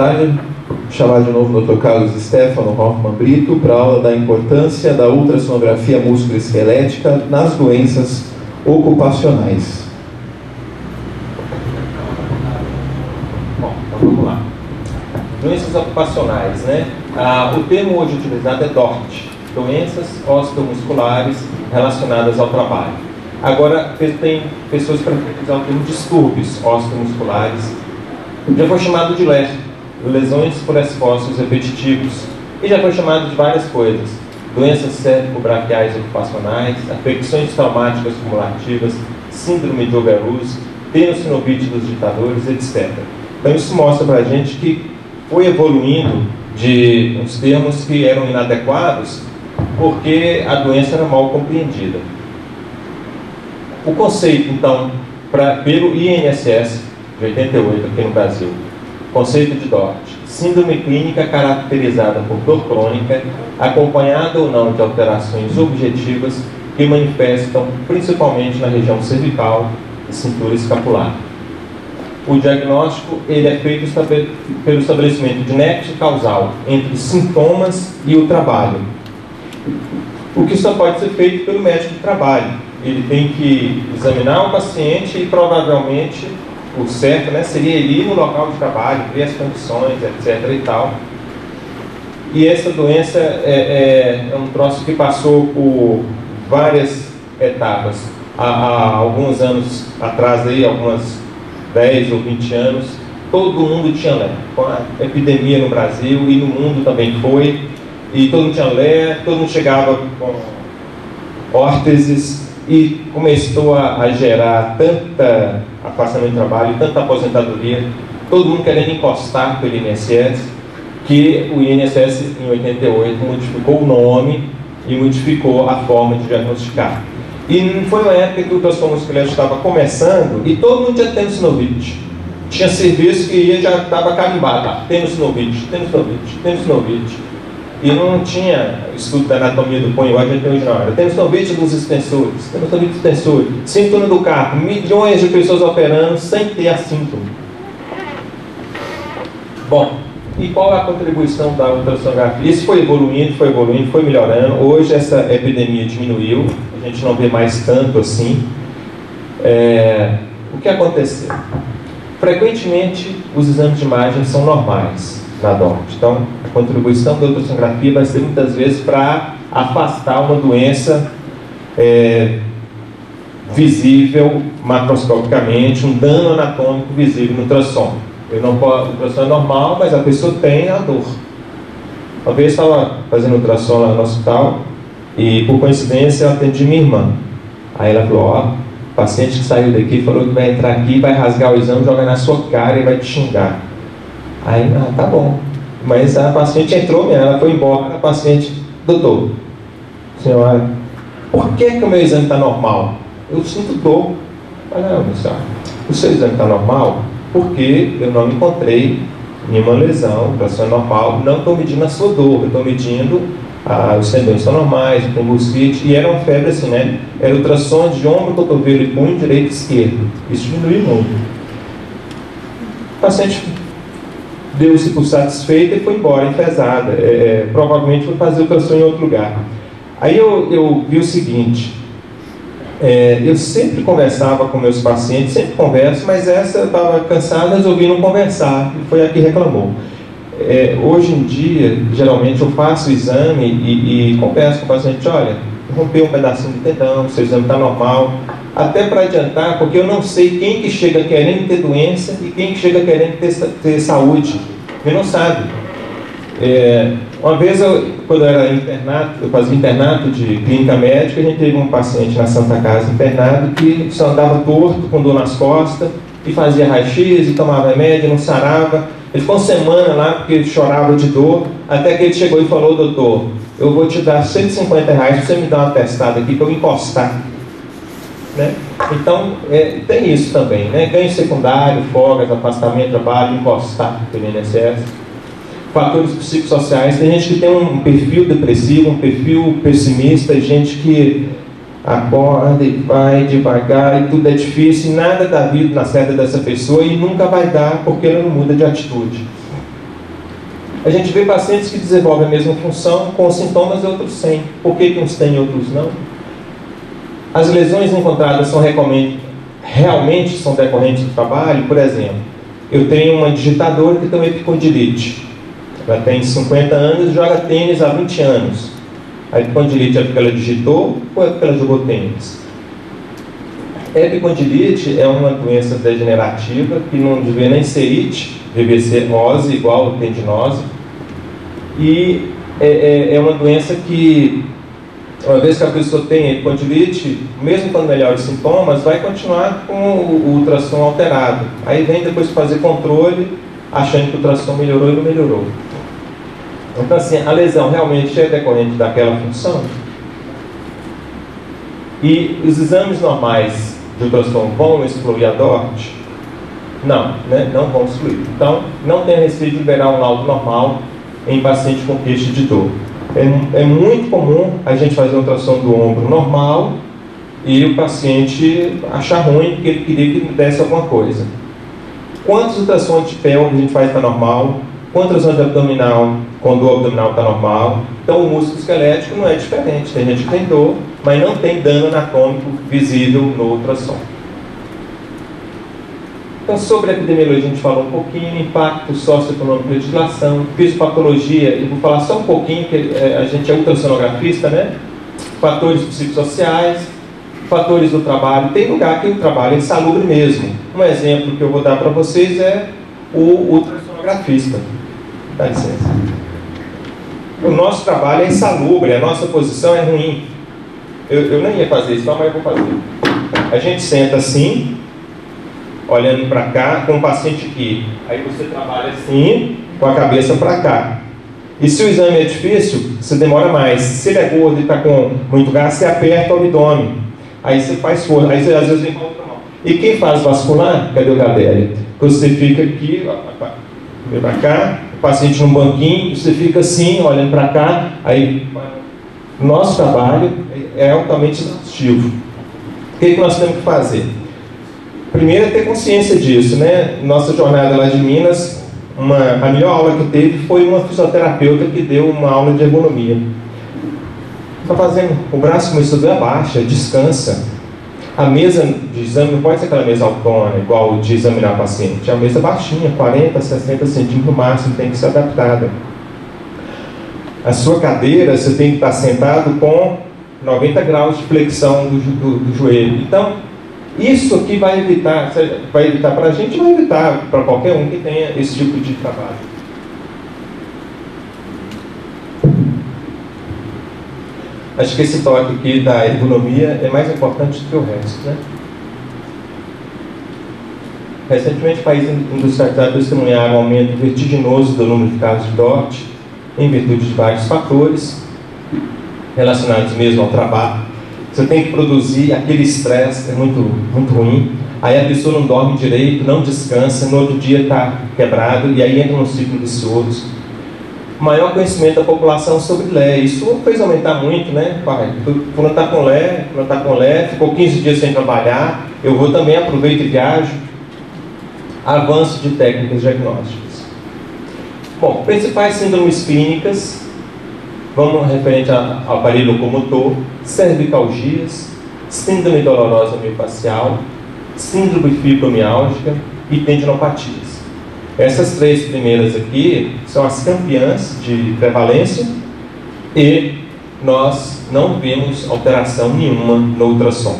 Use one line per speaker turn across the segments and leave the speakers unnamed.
tarde. Vou chamar de novo o Dr. Carlos Stefano Hoffman Brito para a aula da importância da ultrassonografia musculoesquelética nas doenças ocupacionais.
Bom, então vamos lá. Doenças ocupacionais, né? O termo hoje utilizado é DORT, doenças osteomusculares relacionadas ao trabalho. Agora, tem pessoas que preferem usar o termo distúrbios osteomusculares. Já foi chamado de LER, lesões por esforços repetitivos, e já foi chamado de várias coisas: doenças cérvico-braquiais ocupacionais, afecções traumáticas cumulativas, síndrome de overuse, tenossinovite dos ditadores, etc. Então isso mostra para a gente que foi evoluindo de uns termos que eram inadequados porque a doença era mal compreendida. O conceito, então, pelo INSS de 88 aqui no Brasil, conceito de DORT: síndrome clínica caracterizada por dor crônica, acompanhada ou não de alterações objetivas que manifestam principalmente na região cervical e cintura escapular. O diagnóstico ele é feito pelo estabelecimento de nexo causal entre os sintomas e o trabalho, o que só pode ser feito pelo médico de trabalho. Ele tem que examinar o paciente e provavelmente o certo, né, seria ele ir no local de trabalho, ver as condições, etc. e tal. E essa doença é um troço que passou por várias etapas. Há alguns anos atrás, aí, algumas 10 ou 20 anos, todo mundo tinha LER. Com a epidemia no Brasil e no mundo também foi, e todo mundo tinha LER, todo mundo chegava com órteses, e começou a gerar tanta afastamento de trabalho, tanta aposentadoria, todo mundo querendo encostar pelo INSS, que o INSS em 88 modificou o nome e modificou a forma de diagnosticar. E foi uma época que o transtorno musculoesquelético estava começando e todo mundo tinha tenossinovite. Tinha serviço que ia já estava carimbado: tenossinovite, tenossinovite, tenossinovite. E não tinha estudo da anatomia do punho, igual a gente tem hoje não. Era tenossinovite dos extensores, tenossinovite dos extensores, síntoma do carpo, milhões de pessoas operando sem ter a síntoma. Bom, e qual é a contribuição da ultrassonografia? Isso foi evoluindo, foi melhorando. Hoje essa epidemia diminuiu, a gente não vê mais tanto assim. O que aconteceu? Frequentemente os exames de imagem são normais na DORT. Então, a contribuição da ultrassonografia vai ser muitas vezes para afastar uma doença visível macroscopicamente, um dano anatômico visível no ultrassom. O ultrassom é normal, mas a pessoa tem a dor. Uma vez estava fazendo ultrassom lá no hospital e, por coincidência, eu atendi minha irmã. Aí ela falou: ó, o paciente que saiu daqui falou que vai entrar aqui, vai rasgar o exame, jogar na sua cara e vai te xingar. Aí, tá bom. Mas a paciente entrou, ela foi embora. A paciente: doutor, senhora, por que o meu exame está normal? Eu sinto dor. Olha, não, meu senhor, o seu exame está normal porque eu não encontrei nenhuma lesão, o ultrassom é normal, não estou medindo a sua dor, eu estou medindo os tendões estão normais, o bursite, e era uma febre assim, né? Era ultrassom de ombro, cotovelo e punho, direito e esquerdo. Isso diminuiu muito. O paciente deu-se por satisfeita e foi embora, enfesada. Provavelmente foi fazer ultrassom em outro lugar. Aí eu vi o seguinte: eu sempre conversava com meus pacientes, sempre converso, mas essa eu estava cansada, resolvi não conversar, e foi a que reclamou. Hoje em dia, geralmente eu faço o exame e converso com o paciente: olha, rompeu um pedacinho de tendão, seu exame está normal, até para adiantar, porque eu não sei quem que chega querendo ter doença e quem que chega querendo ter saúde, eu não sabe. Uma vez, quando eu era internato, eu fazia internato de clínica médica, a gente teve um paciente na Santa Casa internado que só andava torto, com dor nas costas, e fazia raio-x e tomava remédio, não sarava. Ele ficou uma semana lá porque ele chorava de dor, até que ele chegou e falou: doutor, eu vou te dar R$150 para você me dar uma testada aqui para eu encostar. Né? Então, tem isso também, né? Ganho secundário, folgas, afastamento do trabalho, encostar pelo INSS. Fatores psicossociais: tem gente que tem um perfil depressivo, um perfil pessimista, gente que acorda e vai devagar e tudo é difícil, e nada dá vida na certa dessa pessoa e nunca vai dar porque ela não muda de atitude. A gente vê pacientes que desenvolvem a mesma função com sintomas e outros sem. Por que uns têm e outros não? As lesões encontradas realmente são decorrentes do trabalho. Por exemplo, eu tenho uma digitadora que tem uma epicondilite. Ela tem 50 anos e joga tênis há 20 anos. A epicondilite é porque ela digitou ou é porque ela jogou tênis? A epicondilite é uma doença degenerativa que não devia nem ser it, devia ser ose, igual tendinose. E é uma doença que, uma vez que a pessoa tem epicondilite, mesmo quando melhora os sintomas, vai continuar com o ultrassom alterado. Aí vem depois fazer controle, achando que o ultrassom melhorou e não melhorou. Então, assim, a lesão realmente é decorrente daquela função. E os exames normais de ultrassom vão excluir a DORT? Não, né? Não vão excluir. Então, não tem receio de liberar um laudo normal em paciente com queixa de dor. É muito comum a gente fazer ultrassom do ombro normal e o paciente achar ruim porque ele queria que desse alguma coisa. Quantos ultrassons de pelve a gente faz para normal? Quantas ultrassons de abdominal, quando o abdominal está normal? Então o músculo esquelético não é diferente. Tem gente que tem dor, mas não tem dano anatômico visível no ultrassom. Então, sobre a epidemiologia a gente falou um pouquinho, impacto socioeconômico da legislação, fisiopatologia, eu vou falar só um pouquinho, que a gente é ultrassonografista, né? Fatores psicossociais, fatores do trabalho. Tem lugar que o trabalho é insalubre mesmo. Um exemplo que eu vou dar para vocês é o ultrassonografista. Dá licença. O nosso trabalho é insalubre, a nossa posição é ruim. Eu nem ia fazer isso, mas eu vou fazer. A gente senta assim, olhando para cá, com o paciente aqui. Aí você trabalha assim, com a cabeça para cá. E se o exame é difícil, você demora mais. Se ele é gordo e está com muito gás, você aperta o abdômen. Aí você faz força. Aí você às vezes encontra a mão. E quem faz vascular? Cadê o Gadelli? Você fica aqui, olha para cá, o paciente num banquinho, você fica assim, olhando para cá. Aí, nosso trabalho é altamente exaustivo. O que nós temos que fazer? Primeiro é ter consciência disso, né? Nossa jornada lá de Minas, a melhor aula que teve foi uma fisioterapeuta que deu uma aula de ergonomia. Está fazendo, o braço começou a abaixa, descansa. A mesa de exame não pode ser aquela mesa autônoma, igual de examinar paciente. É uma mesa baixinha, 40, 60 centímetros no máximo, tem que ser adaptada. A sua cadeira, você tem que estar sentado com 90 graus de flexão do joelho. Então, isso aqui vai evitar para a gente, vai evitar para qualquer um que tenha esse tipo de trabalho. Acho que esse toque aqui da ergonomia é mais importante do que o resto, né? Recentemente, países industrializados testemunharam um aumento vertiginoso do número de casos de DORT, em virtude de vários fatores, relacionados mesmo ao trabalho. Você tem que produzir, aquele estresse é muito ruim, aí a pessoa não dorme direito, não descansa, no outro dia está quebrado, e aí entra num ciclo vicioso. Maior conhecimento da população sobre Lé, isso fez aumentar muito, né, pai? Fulano está com Lé, ficou 15 dias sem trabalhar, eu vou também, aproveito e viajo. Avanço de técnicas diagnósticas. Bom, principais síndromes clínicas, vamos referente ao aparelho locomotor, cervicalgias, síndrome dolorosa miofascial, síndrome fibromialgica e tendinopatias. Essas três primeiras aqui são as campeãs de prevalência e nós não vemos alteração nenhuma no ultrassom.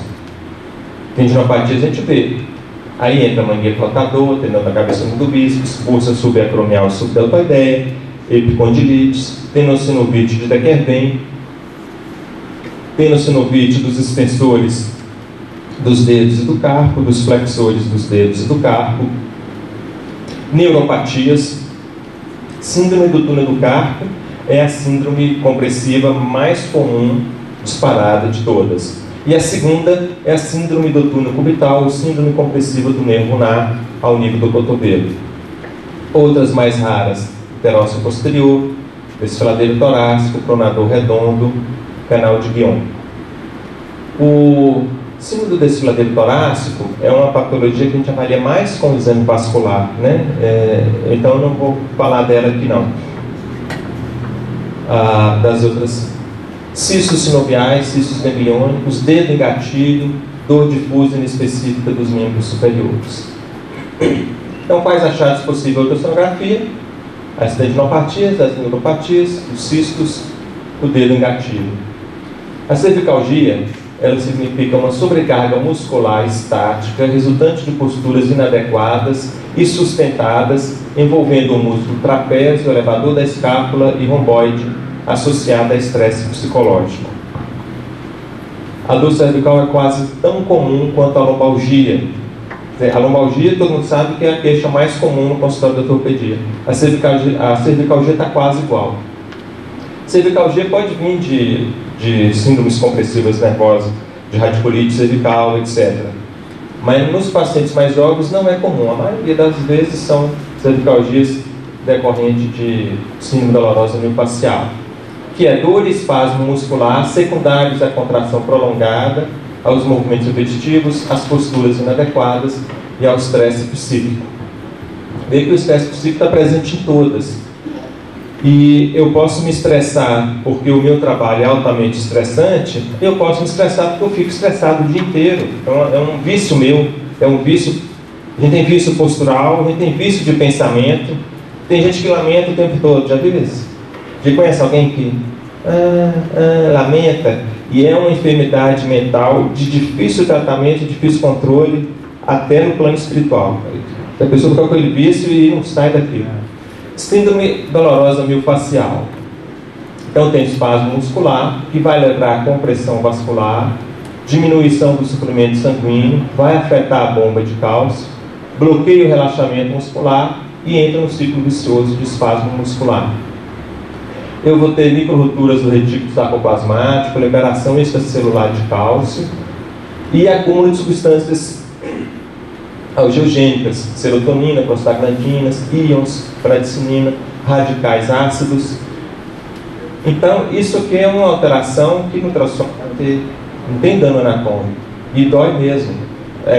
Tendinopatia a gente vê. Aí entra a mangueira flotador, tendão da cabeça do bíceps, expulsa subacromial e subdeltoideia, epicondilites, tenossinovite de Dequerden, tenossinovite dos extensores dos dedos e do carpo, dos flexores dos dedos e do carpo, neuropatias. Síndrome do túnel do carpo é a síndrome compressiva mais comum disparada de todas. E a segunda é a síndrome do túnel cubital, síndrome compressiva do nervo ulnar ao nível do cotovelo. Outras mais raras, interósseo posterior, desfiladeiro torácico, pronador redondo, canal de Guion. O síndrome do desfiladeiro torácico é uma patologia que a gente avalia mais com o exame vascular, né? Então eu não vou falar dela aqui não. das outras cistos sinoviais, cistos gangliônicos, dedo em gatilho, dor difusa inespecífica dos membros superiores. Então, quais achados possíveis da ultrassonografia? As tendinopatias, as neuropatias, os cistos, o dedo em gatilho. A cervicalgia, ela significa uma sobrecarga muscular estática resultante de posturas inadequadas e sustentadas envolvendo o músculo trapézio, elevador da escápula e romboide associado a estresse psicológico. A dor cervical é quase tão comum quanto a lombalgia. A lombalgia, todo mundo sabe que é a queixa mais comum no consultório da ortopedia. A cervicalgia está quase igual. Cervicalgia pode vir de síndromes compressivas nervosas, de radiculite cervical, etc. Mas nos pacientes mais jovens não é comum. A maioria das vezes são cervicalgias decorrentes de síndrome dolorosa miofascial, que é dor e espasmo muscular secundários à contração prolongada, aos movimentos repetitivos, às posturas inadequadas e ao estresse psíquico. Vê que o estresse psíquico está presente em todas. E eu posso me estressar porque o meu trabalho é altamente estressante, eu posso me estressar porque eu fico estressado o dia inteiro. Então é um vício meu, é um vício. A gente tem vício postural, a gente tem vício de pensamento. Tem gente que lamenta o tempo todo, já viu isso? Já conhece alguém que lamenta? E é uma enfermidade mental de difícil tratamento, de difícil controle, até no plano espiritual. A pessoa fica com aquele vício e não sai daquilo. Síndrome dolorosa miofascial. Então tem espasmo muscular, que vai levar a compressão vascular, diminuição do suprimento sanguíneo, vai afetar a bomba de cálcio, bloqueia o relaxamento muscular e entra no ciclo vicioso de espasmo muscular. Eu vou ter micro-rupturas do retículo sarcoplasmático, liberação extracelular de cálcio e acúmulo de substâncias algeogênicas, serotonina, prostaglandinas, íons, bradicinina, radicais ácidos. Então, isso aqui é uma alteração que no ultrassom não tem dano anatômico e dói mesmo.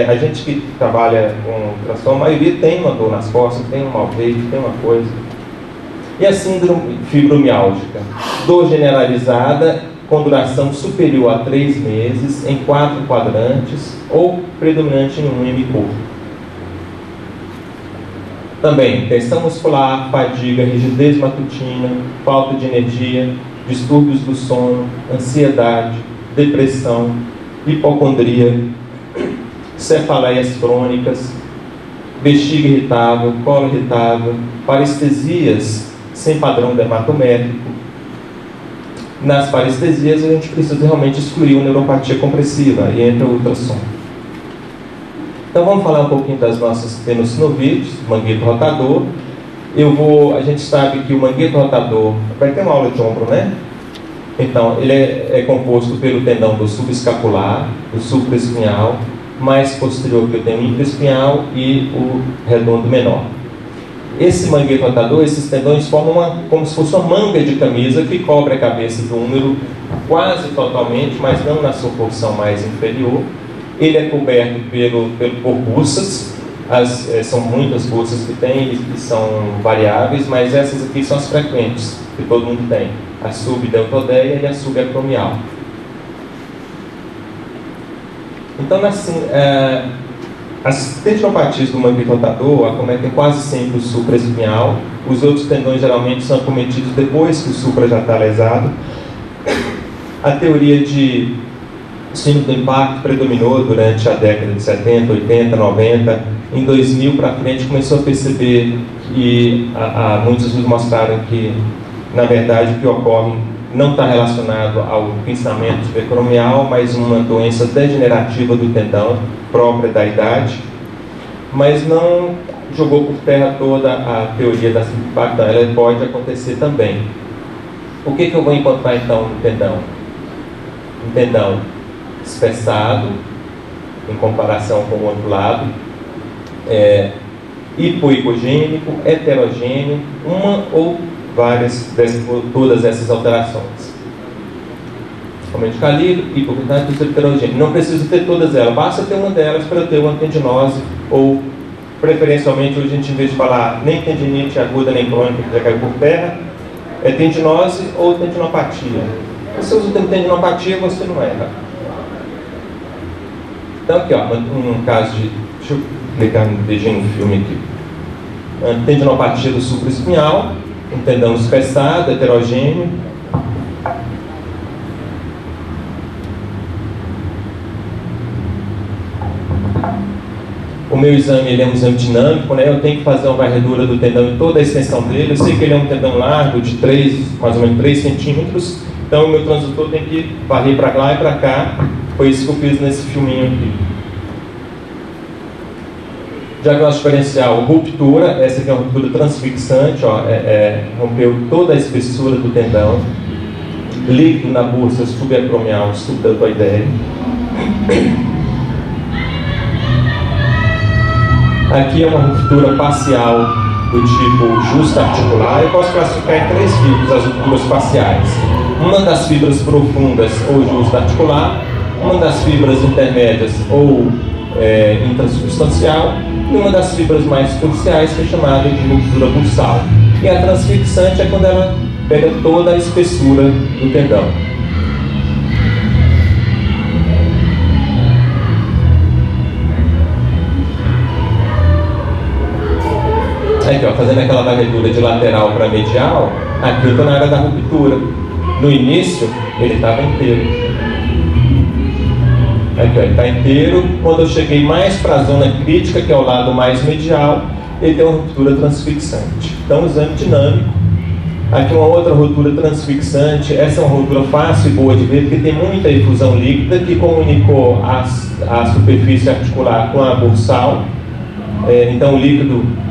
A gente que trabalha com ultrassom, a maioria tem uma dor nas costas, tem um mau peito, tem uma coisa. E a síndrome fibromiálgica, dor generalizada com duração superior a 3 meses, em 4 quadrantes ou predominante em um hemicorpo. Também tensão muscular, fadiga, rigidez matutina, falta de energia, distúrbios do sono, ansiedade, depressão, hipocondria, cefaleias crônicas, bexiga irritável, colo irritável, parestesias sem padrão dermatométrico. Nas parestesias a gente precisa realmente excluir a neuropatia compressiva e entra o ultrassom. Então vamos falar um pouquinho das nossas tenossinovites, manguito rotador. A gente sabe que o manguito rotador, vai ter uma aula de ombro, né? Então, ele é composto pelo tendão do subescapular, do supraespinhal, mais posterior que eu tenho o infraespinhal e o redondo menor. Esse manguito rotador, esses tendões formam como se fosse uma manga de camisa que cobre a cabeça do húmero quase totalmente, mas não na sua porção mais inferior. Ele é coberto por bursas, são muitas bursas que tem e são variáveis, mas essas aqui são as frequentes, que todo mundo tem. A subdeltodeia e a subacromial. Então, assim, as tendinopatias do manguito rotador acometem quase sempre o supraespinhal. Os outros tendões geralmente são acometidos depois que o supra já está lesado. A teoria de síndrome do impacto predominou durante a década de 70, 80, 90. Em 2000 para frente começou a perceber que muitos estudos mostraram que, na verdade, o que ocorre não está relacionado ao pinçamento subacromial, mas uma doença degenerativa do tendão, própria da idade, mas não jogou por terra toda a teoria da síndrome do impacto. Ela pode acontecer também. O que eu vou encontrar então no tendão? Um tendão espessado, em comparação com o outro lado, hipoicogênico, heterogêneo, uma ou todas essas alterações. Aumento de calibre, hipovitalidade, heterogêneo. Não preciso ter todas elas, basta ter uma delas para eu ter uma tendinose, ou preferencialmente hoje a gente, em vez de falar nem tendinite aguda nem crônica que já caiu por terra, É tendinose ou tendinopatia. Se você usa tendinopatia, você não erra. Então aqui, ó, um caso de... Deixa eu clicar no dedinho no filme aqui. Tendinopatia do supraespinhal, um tendão espessado, heterogêneo. O meu exame, ele é um exame dinâmico, né? Eu tenho que fazer uma varredura do tendão em toda a extensão dele. Eu sei que ele é um tendão largo de mais ou menos 3 centímetros. Então o meu transdutor tem que varrer para lá e para cá. Foi isso que eu fiz nesse filminho aqui. Diagnóstico diferencial, ruptura. Essa aqui é uma ruptura transfixante, ó, rompeu toda a espessura do tendão. Líquido na bursa subacromial, subdeltoideia. Aqui é uma ruptura parcial do tipo justa-articular. Eu posso classificar em 3 tipos as rupturas parciais. Uma das fibras profundas ou justa-articular, uma das fibras intermédias ou intrasubstancial, e uma das fibras mais superficiais, que é chamada de ruptura bursal. E a transfixante é quando ela pega toda a espessura do tendão. Aqui, ó, fazendo aquela varredura de lateral para medial, aqui eu estou na área da ruptura. No início, ele estava inteiro. Aqui, ó, ele está inteiro. Quando eu cheguei mais para a zona crítica, que é o lado mais medial, ele tem uma ruptura transfixante. Então, exame dinâmico. Aqui uma outra ruptura transfixante. Essa é uma ruptura fácil e boa de ver, porque tem muita efusão líquida que comunicou a superfície articular com a bursal. Então, o líquido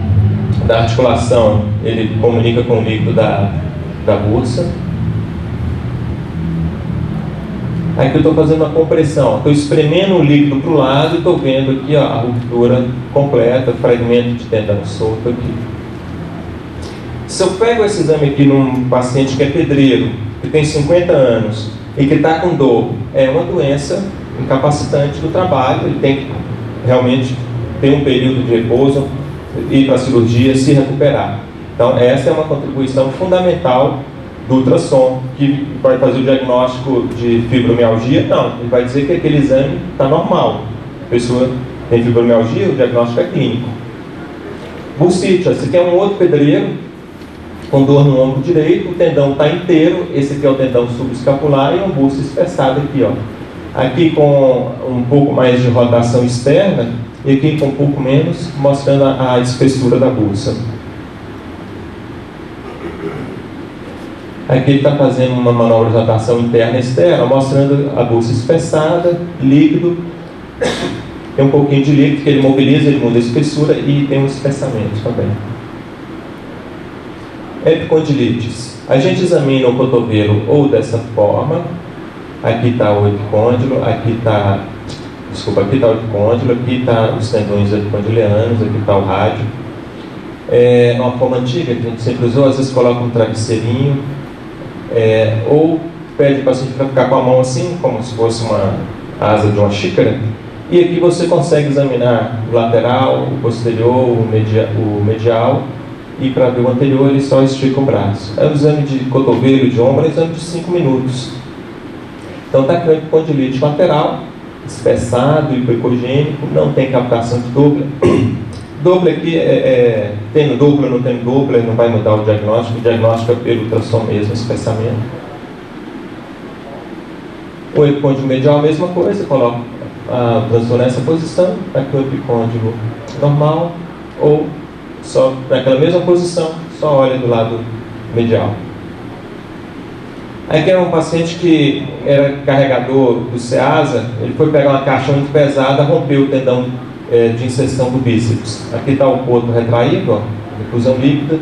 da articulação, ele comunica com o líquido da bursa. Aqui eu estou fazendo uma compressão, estou espremendo o líquido para o lado e estou vendo aqui, ó, a ruptura completa, fragmento de tendão solto aqui. Se eu pego esse exame aqui num paciente que é pedreiro, que tem 50 anos e que está com dor, é uma doença incapacitante do trabalho, ele tem que realmente ter um período de repouso, ir para a cirurgia, se recuperar. Então essa é uma contribuição fundamental do ultrassom, que vai fazer o diagnóstico de fibromialgia. Não, ele vai dizer que aquele exame está normal. A pessoa tem fibromialgia, o diagnóstico é clínico. Bursite, esse aqui é um outro pedreiro com dor no ombro direito, o tendão está inteiro, esse aqui é o tendão subescapular e um burso espessado aqui, ó. Aqui com um pouco mais de rotação externa e aqui com um pouco menos, mostrando a espessura da bursa. Aqui ele está fazendo uma manobra de rotação interna e externa, mostrando a bursa espessada, líquido. Tem um pouquinho de líquido que ele mobiliza, ele muda a espessura e tem um espessamento também. Epicondilites. A gente examina o cotovelo ou dessa forma. Aqui está o epicôndilo, aqui está o epicôndilo, aqui está os tendões epicondilianos, aqui está o rádio. É uma forma antiga que a gente sempre usou, às vezes coloca um travesseirinho, ou pede para o paciente para ficar com a mão assim, como se fosse uma asa de uma xícara. E aqui você consegue examinar o lateral, o posterior, o medial, e para ver o anterior ele só estica o braço. É um exame de cotovelo e de ombro, é um exame de 5 minutos. Então está com epicondilite lateral, espessado, hipocogênico, não tem captação de Doppler. Doppler aqui, tendo Doppler ou não tendo Doppler, não vai mudar o diagnóstico é pelo ultrassom mesmo, espessamento. O epicôndilo medial, a mesma coisa, coloca o transdutor nessa posição, aqui o epicôndilo normal, ou só naquela mesma posição, só olha do lado medial. Aqui era um paciente que era carregador do SEASA, ele foi pegar uma caixa muito pesada, rompeu o tendão de inserção do bíceps. Aqui está o coto retraído, ó, difusão líquida.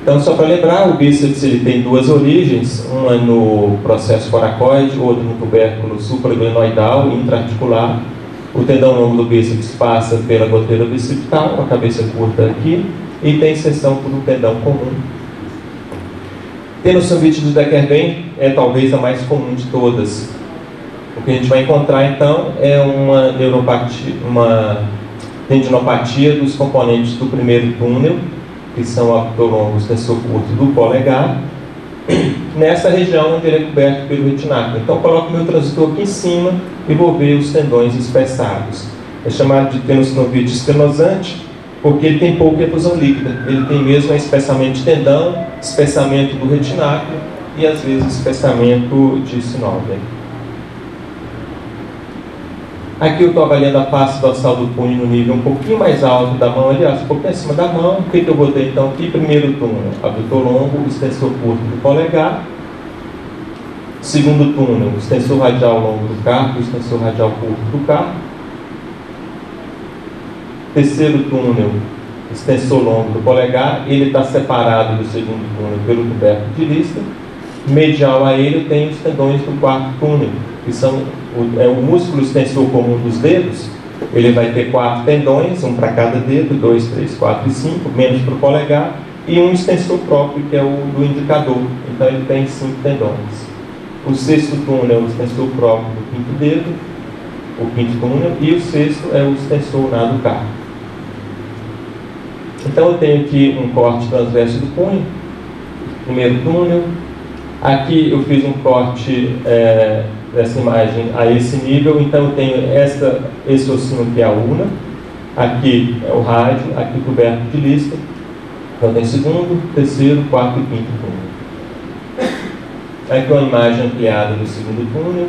Então, só para lembrar, o bíceps ele tem 2 origens, uma no processo coracoide, outra no tubérculo supraglenoidal, intraarticular. O tendão longo do bíceps passa pela goteira bicipital, com a cabeça curta aqui, e tem inserção por um tendão comum. Tenossovite de Decker-Bein é talvez a mais comum de todas. O que a gente vai encontrar então é uma neuropatia, uma tendinopatia dos componentes do primeiro túnel, que são o abdutor longo e o extensor curto do polegar, nessa região onde ele é coberto pelo retináculo. Então eu coloco meu transitor aqui em cima e vou ver os tendões espessados. É chamado de tenossinovite estenosante porque ele tem pouca efusão líquida. Ele tem mesmo espessamento de tendão, espessamento do retináculo e às vezes espessamento de sinóvia. Aqui eu estou avaliando a face dorsal do punho no nível um pouquinho mais alto da mão, aliás, um pouquinho acima da mão. O que eu botei então aqui? Primeiro túnel, abdutor longo, extensor curto do polegar. Segundo túnel, extensor radial longo do carpo, extensor radial curto do carpo. Terceiro túnel, extensor longo do polegar. Ele está separado do segundo túnel pelo tubercle de lista. Medial a ele tem os tendões do quarto túnel, que são o músculo extensor comum dos dedos. Ele vai ter 4 tendões, um para cada dedo, 2, 3, 4 e 5, menos para o polegar, e um extensor próprio, que é o do indicador. Então ele tem 5 tendões. O sexto túnel é o extensor próprio do quinto dedo, o quinto túnel, e o sexto é o extensor do carpo. Então eu tenho aqui um corte transverso do punho, primeiro túnel. Aqui eu fiz um corte dessa imagem a esse nível, então eu tenho esse ossinho que é a ulna, aqui é o rádio, aqui o tubercle de lista. Então tem segundo, terceiro, quarto e quinto túnel. Aqui uma imagem ampliada do segundo túnel,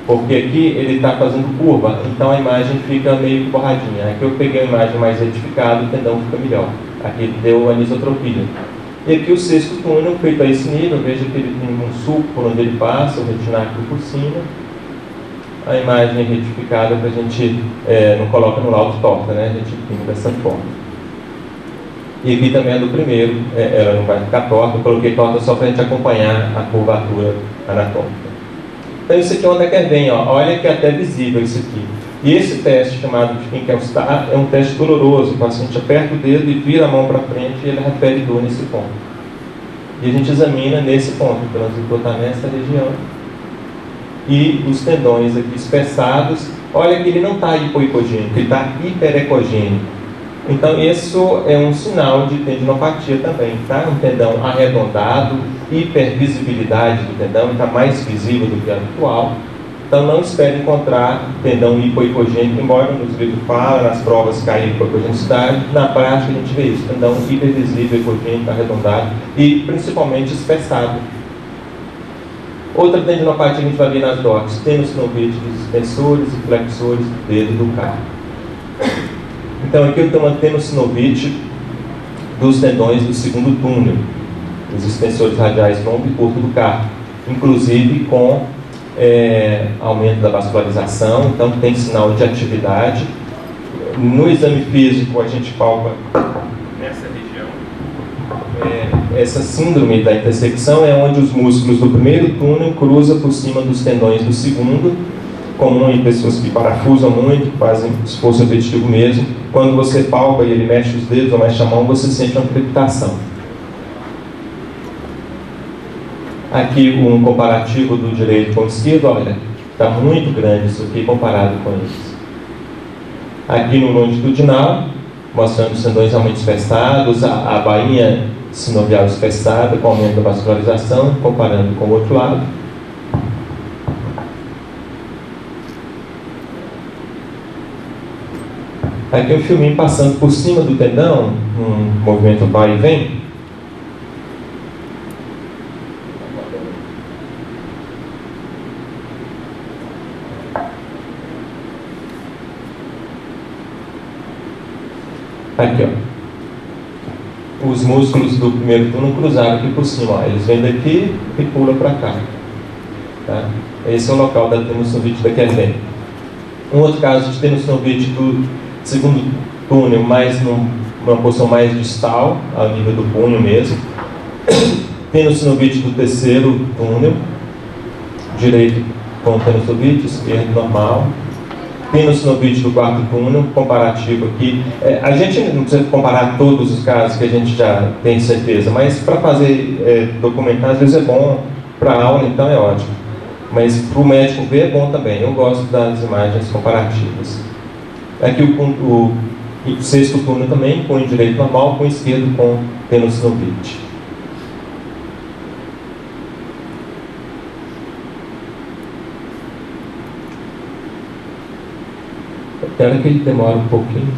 porque aqui ele está fazendo curva, então a imagem fica meio borradinha. Aqui eu peguei a imagem mais retificada, o tendão fica melhor. Aqui deu anisotropia. E aqui o sexto túnel, feito a esse nível, veja que ele tem um sulco por onde ele passa, o retináculo por cima. A imagem retificada para a gente não coloca no laudo torta, né? A gente pinta dessa forma. E aqui também é do primeiro, ela não vai ficar torta, eu coloquei torta só para a gente acompanhar a curvatura anatômica. Então isso aqui é onde é que vem, ó. Olha que é até visível isso aqui. E esse teste, chamado de Finkelstein, é um teste doloroso. O paciente aperta o dedo e vira a mão para frente e ele refere dor nesse ponto. E a gente examina nesse ponto, o transitor está nessa região. E os tendões aqui espessados, olha que ele não está hipoicogênico, ele está hiperecogênico. Então isso é um sinal de tendinopatia também, tá? Um tendão arredondado, hipervisibilidade do tendão, está mais visível do que habitual. Então não espere encontrar tendão hipoicogênico, embora nos livros fala, nas provas caia hipoicogenicidade, na prática a gente vê isso, tendão hipervisível, ecogênico, arredondado e principalmente espessado. Outra tendinopatia que a gente vai ver nas docs, tenossinovite dos extensores e flexores do dedo do carpo. Então aqui eu tenho uma tenossinovite dos tendões do segundo túnel, os extensores radiais longo e curto do carpo, inclusive com aumento da vascularização, então tem sinal de atividade. No exame físico a gente palpa nessa região. Essa síndrome da intersecção é onde os músculos do primeiro túnel cruzam por cima dos tendões do segundo, comum em pessoas que parafusam muito, que fazem esforço repetitivo mesmo. Quando você palpa e ele mexe os dedos ou mexe a mão, você sente uma crepitação. Aqui um comparativo do direito com o esquerdo, olha, está muito grande isso aqui comparado com isso. Aqui no longitudinal, mostrando os tendões realmente espessados, a bainha sinovial espessada com aumento da vascularização, comparando com o outro lado. Aqui um filminho passando por cima do tendão, um movimento vai e vem. Aqui, ó. Os músculos do primeiro túnel cruzaram aqui por cima, ó. Eles vêm daqui e pulam para cá. Tá? Esse é o local da tenossinovite da Kerlin. Um outro caso de tenossinovite do segundo túnel, mais numa posição mais distal, ao nível do punho mesmo. Tenossinovite do terceiro túnel, direito com tenossinovite, esquerdo normal. Tenossinovite do quarto túnel, comparativo aqui. A gente não precisa comparar todos os casos que a gente já tem certeza, mas para fazer documentar, às vezes é bom, para a aula então é ótimo. Mas para o médico ver é bom também, eu gosto das imagens comparativas. Aqui o E sexto túnel também, punho direito normal, punho esquerdo com tenosynoviite. Eu quero que ele demore um pouquinho.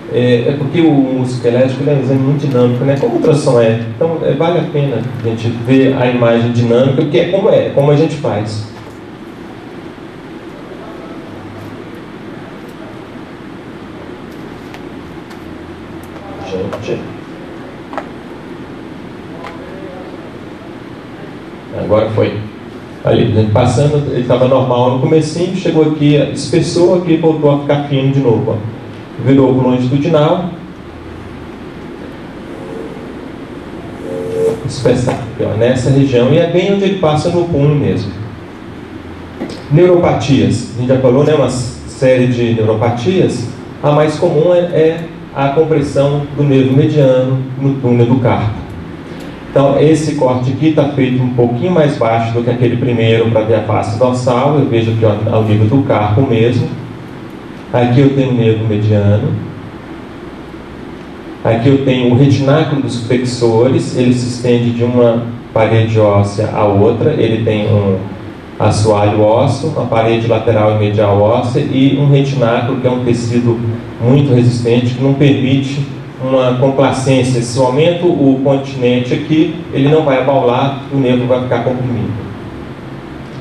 É porque o músculo elétrico é um exame muito dinâmico, né? Como o ultrassom é. Então vale a pena a gente ver a imagem dinâmica, porque como a gente faz. Gente. Agora foi. Ali, passando, ele estava normal no comecinho, chegou aqui, espessou aqui e voltou a ficar fino de novo. Ó. Virou para o longitudinal, espessado aqui, ó, nessa região, e é bem onde ele passa no punho mesmo. Neuropatias, a gente já falou, né, uma série de neuropatias. A mais comum é a compressão do nervo mediano no túnel do carpo. Então, esse corte aqui está feito um pouquinho mais baixo do que aquele primeiro para ver a face dorsal. Eu vejo aqui ao nível do carpo mesmo. Aqui eu tenho o nervo mediano. Aqui eu tenho o retináculo dos flexores. Ele se estende de uma parede óssea à outra. Ele tem um assoalho ósseo, uma parede lateral e medial óssea e um retináculo, que é um tecido muito resistente, que não permite uma complacência. Se eu aumento o continente aqui, ele não vai abaular, o nervo vai ficar comprimido.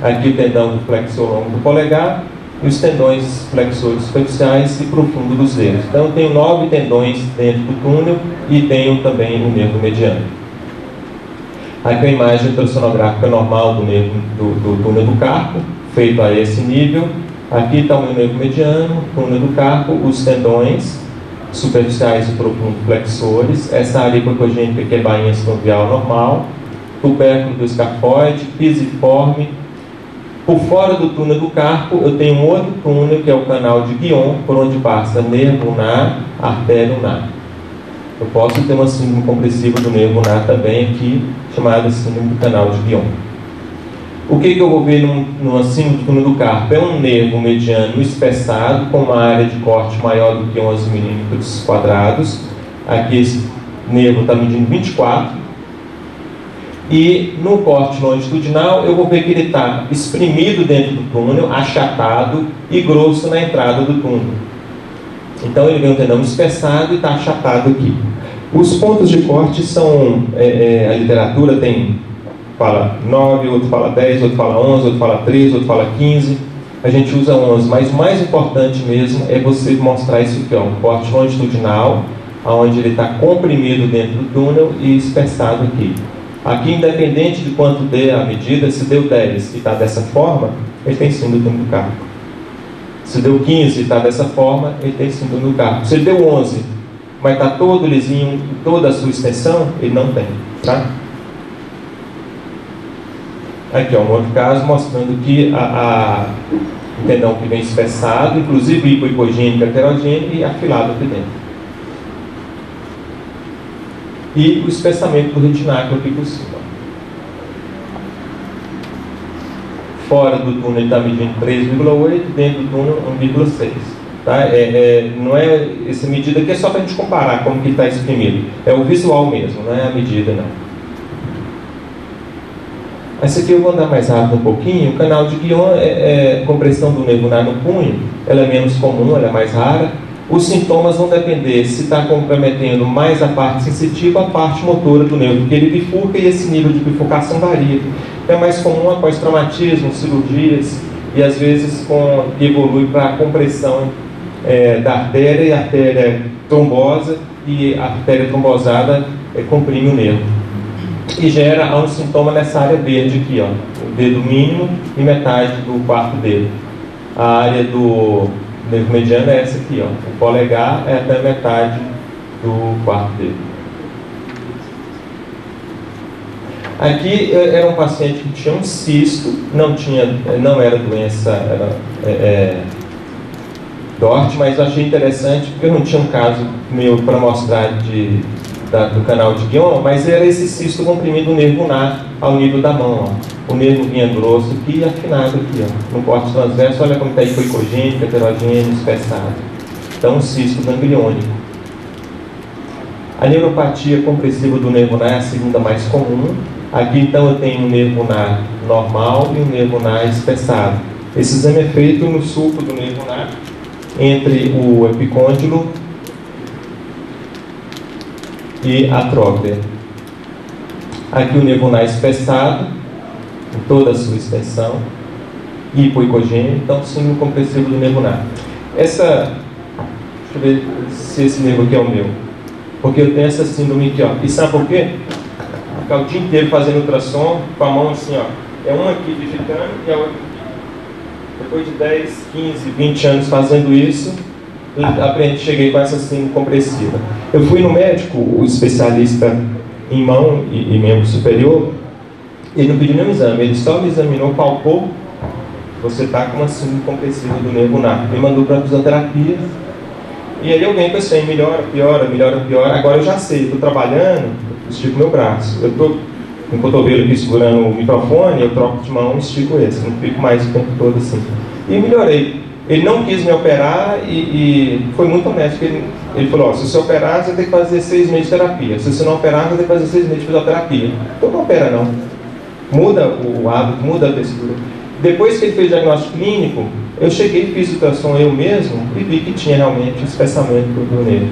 Aqui o tendão do flexor longo do polegar e os tendões flexores superficiais e profundo dos dedos. Então eu tenho 9 tendões dentro do túnel e tenho também o nervo mediano. Aqui a imagem ultrassonográfica normal do nervo do túnel do carpo, feito a esse nível. Aqui está o meu nervo mediano, túnel do carpo, os tendões superficiais e profundos flexores, essa área hipocogênica que é bainha sinovial normal, tubérculo do escafoide, pisiforme. Por fora do túnel do carpo, eu tenho um outro túnel, que é o canal de Guion, por onde passa nervo ulnar, artéria ulnar. Eu posso ter uma síndrome compressiva do nervo ulnar também aqui, chamada síndrome do canal de Guion. O que eu vou ver numa síndrome do túnel do carpo? É um nervo mediano espessado, com uma área de corte maior do que 11 milímetros quadrados. Aqui esse nervo está medindo 24. E no corte longitudinal eu vou ver que ele está exprimido dentro do túnel, achatado e grosso na entrada do túnel. Então ele vem um tendão espessado e está achatado aqui. Os pontos de corte são, a literatura fala 9, outro fala 10, outro fala 11, outro fala 13, outro fala 15. A gente usa 11, mas o mais importante mesmo é você mostrar isso aqui, ó, um corte longitudinal, onde ele está comprimido dentro do túnel e espessado aqui. Aqui, independente de quanto dê a medida, se deu 10 e está dessa forma, ele tem síndrome do túnel do carpo. Se deu 15 e está dessa forma, ele tem síndrome do carpo. Se ele deu 11, mas está todo lisinho, toda a sua extensão, ele não tem, tá? Aqui, ó, um outro caso mostrando que o tendão que vem espessado, inclusive hipohipogênico, heterogêneo e afilado aqui dentro. E o espessamento do retináculo aqui por cima. Fora do túnel ele está medindo 3,8, dentro do túnel 1,6. Tá? Não é essa medida aqui, é só para a gente comparar como que está exprimido. É o visual mesmo, não é a medida não. Essa aqui eu vou andar mais rápido um pouquinho. O canal de Guion compressão do nervo ulnar no punho. Ela é menos comum, ela é mais rara. Os sintomas vão depender se está comprometendo mais a parte sensitiva ou a parte motora do nervo, porque ele bifurca e esse nível de bifurcação varia. É mais comum após traumatismo, cirurgias e às vezes evolui para a compressão da artéria, e a artéria trombosa, e a artéria trombosada comprime o nervo. E gera um sintoma nessa área verde aqui, ó, o dedo mínimo e metade do quarto dedo. A área do nervo mediano é essa aqui, ó. O polegar é até metade do quarto dedo. Aqui era um paciente que tinha um cisto, não era doença, era DORT, mas eu achei interessante porque eu não tinha um caso meu para mostrar de do canal de Guion, mas era esse cisto comprimido do nervo ulnar ao nível da mão. Ó. O nervo vinha grosso aqui e afinado aqui, ó, no corte transverso. Olha como está hipoicogênico, heterogêneo, espessado. Então, um cisto gangliônico. A neuropatia compressiva do nervo ulnar é a segunda mais comum. Aqui, então, eu tenho um nervo ulnar normal e um nervo ulnar espessado. Esse exame é feito no sulco do nervo ulnar, entre o epicôndilo e a tróclea. Aqui o nervo ulnar espessado, em toda a sua extensão, hipoicogêneo, então síndrome compressiva do nervo ulnar. Deixa eu ver se esse nervo aqui é o meu, porque eu tenho essa síndrome aqui, ó. E sabe por quê? Ficar o dia inteiro fazendo ultrassom, com a mão assim, ó. É uma aqui digitando e a outra aqui. Depois de 10, 15, 20 anos fazendo isso, cheguei com essa síndrome compressiva. Eu fui no médico, o especialista em mão e membro superior, ele não pediu nenhum exame, ele só me examinou, palpou, você está com uma síndrome compressiva do nervo ulnar. Me mandou para a fisioterapia, e aí eu venho com isso aí, melhora, piora, melhora, piora. Agora eu já sei, estou trabalhando, estico meu braço. Eu estou com o cotovelo aqui segurando o microfone, eu troco de mão e estico esse, não fico mais o tempo todo assim. E melhorei. Ele não quis me operar e foi muito honesto. Ele falou, ó, se você operar, você tem que fazer 6 meses de terapia. Se você não operar, você tem que fazer 6 meses de fisioterapia. Então não opera não. Muda o hábito, muda a textura. Depois que ele fez o diagnóstico clínico, eu cheguei e fiz ultrassom eu mesmo e vi que tinha realmente espessamento do nervo.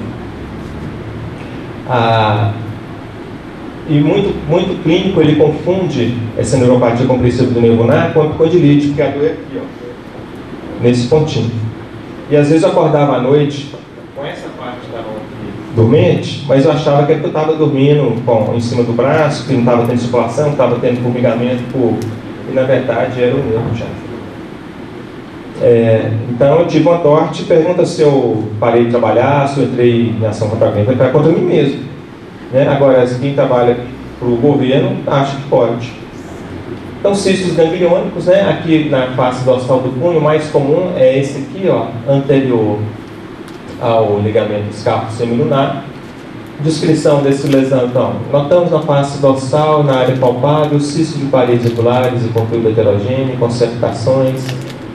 E muito clínico, ele confunde essa neuropatia compressiva do nervo ulnar com a epicondilite, porque a dor é aqui, ó, nesse pontinho. E às vezes eu acordava à noite com essa parte da mão aqui dormente, mas eu achava que eu estava dormindo em cima do braço, que não estava tendo circulação, estava tendo formigamento, e na verdade era o nervo já. Então eu tive uma torte, pergunta se eu parei de trabalhar, se eu entrei em ação contra alguém. Eu falei, contra mim mesmo. Agora, quem trabalha para o governo, acha que pode. Então, cistos gangliônicos, aqui na face dorsal do punho, o mais comum é esse aqui, ó, anterior ao ligamento escarpo semilunar. Descrição desse lesão, então, notamos na face dorsal, na área palpável, cistos de paredes regulares e conteúdo heterogêneo, com septações,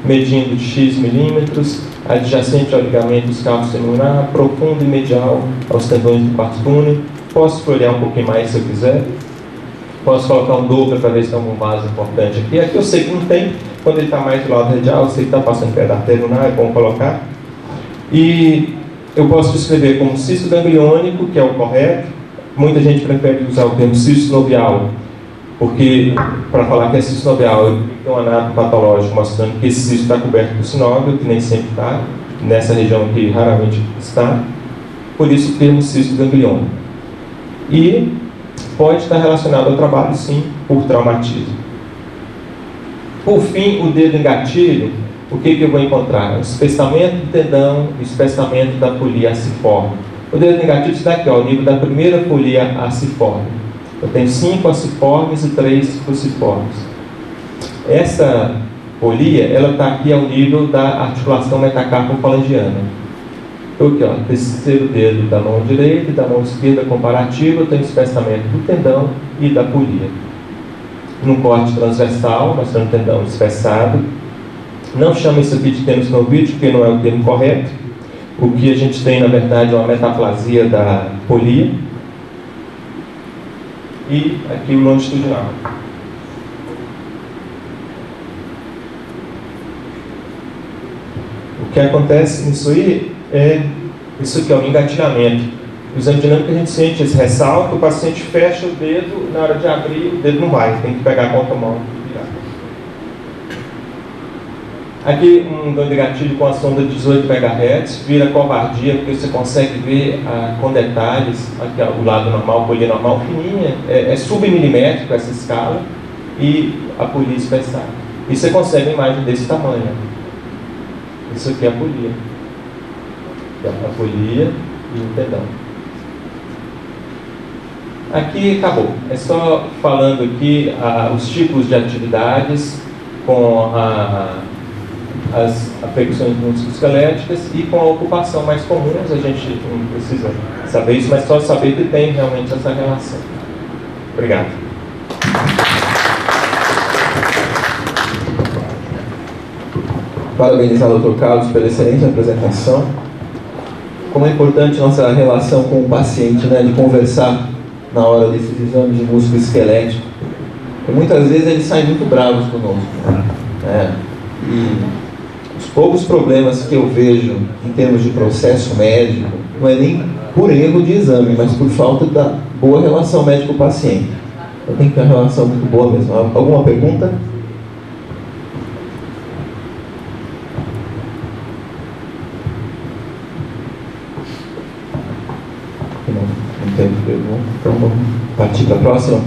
medindo de X milímetros, adjacente ao ligamento escarpo semilunar, profundo e medial aos tendões do quarto túnel. Posso florear um pouquinho mais se eu quiser. Posso colocar um Doppler para ver se tem algum vaso importante aqui. Aqui eu sei que não tem. Quando ele está mais do lado radial, eu sei que está passando perto da artéria lunar, é bom colocar. E eu posso descrever como cisto gangliônico, que é o correto. Muita gente prefere usar o termo cisto sinovial, porque para falar que é cisto sinovial, eu tenho um anátomo patológico mostrando que esse cisto está coberto por sinóvio, que nem sempre está. Nessa região aqui, raramente está. Por isso o termo cisto gangliônico. E pode estar relacionado ao trabalho, sim, por traumatismo. Por fim, o dedo em gatilho, o que eu vou encontrar? O espessamento do tendão e o espessamento da polia aciforme. O dedo em gatilho está aqui, ó, o nível da primeira polia aciforme. Eu tenho 5 aciformes e 3 cruciformes. Essa polia, ela está aqui ao nível da articulação metacarpo-falangiana. Então aqui, ó, terceiro dedo da mão direita e da mão esquerda comparativa, eu tenho espessamento do tendão e da polia. Num corte transversal, mostrando o tendão espessado. Não chama isso aqui de tênus sinovídeo, porque não é o termo correto. O que a gente tem, na verdade, é uma metaplasia da polia. E aqui o longitudinal. O que acontece nisso aí é isso aqui, é um engatilhamento. O exame dinâmico a gente sente esse ressalto, o paciente fecha o dedo, na hora de abrir, o dedo não vai, tem que pegar com a outra mão e virar. Aqui um ganho de gatilho com a sonda de 18 MHz, vira covardia, porque você consegue ver com detalhes, aqui ó, o lado normal, a polia normal, fininha, é submilimétrico essa escala, e a polia espessada. E você consegue uma imagem desse tamanho. Isso aqui é a polia. A polia e o tendão. Aqui acabou. É só falando aqui os tipos de atividades com as afecções musculoesqueléticas e com a ocupação mais comum. A gente não precisa saber isso, mas só saber que tem realmente essa relação. Obrigado.
Parabenizar o Dr. Carlos pela excelente apresentação. Como é importante nossa relação com o paciente, né, de conversar na hora desses exames de músculo esquelético. E muitas vezes eles saem muito bravos conosco. E os poucos problemas que eu vejo em termos de processo médico não é nem por erro de exame, mas por falta da boa relação médico-paciente. Então tem que ter uma relação muito boa mesmo. Alguma pergunta? Não tem pergunta. Então vamos partir para a próxima.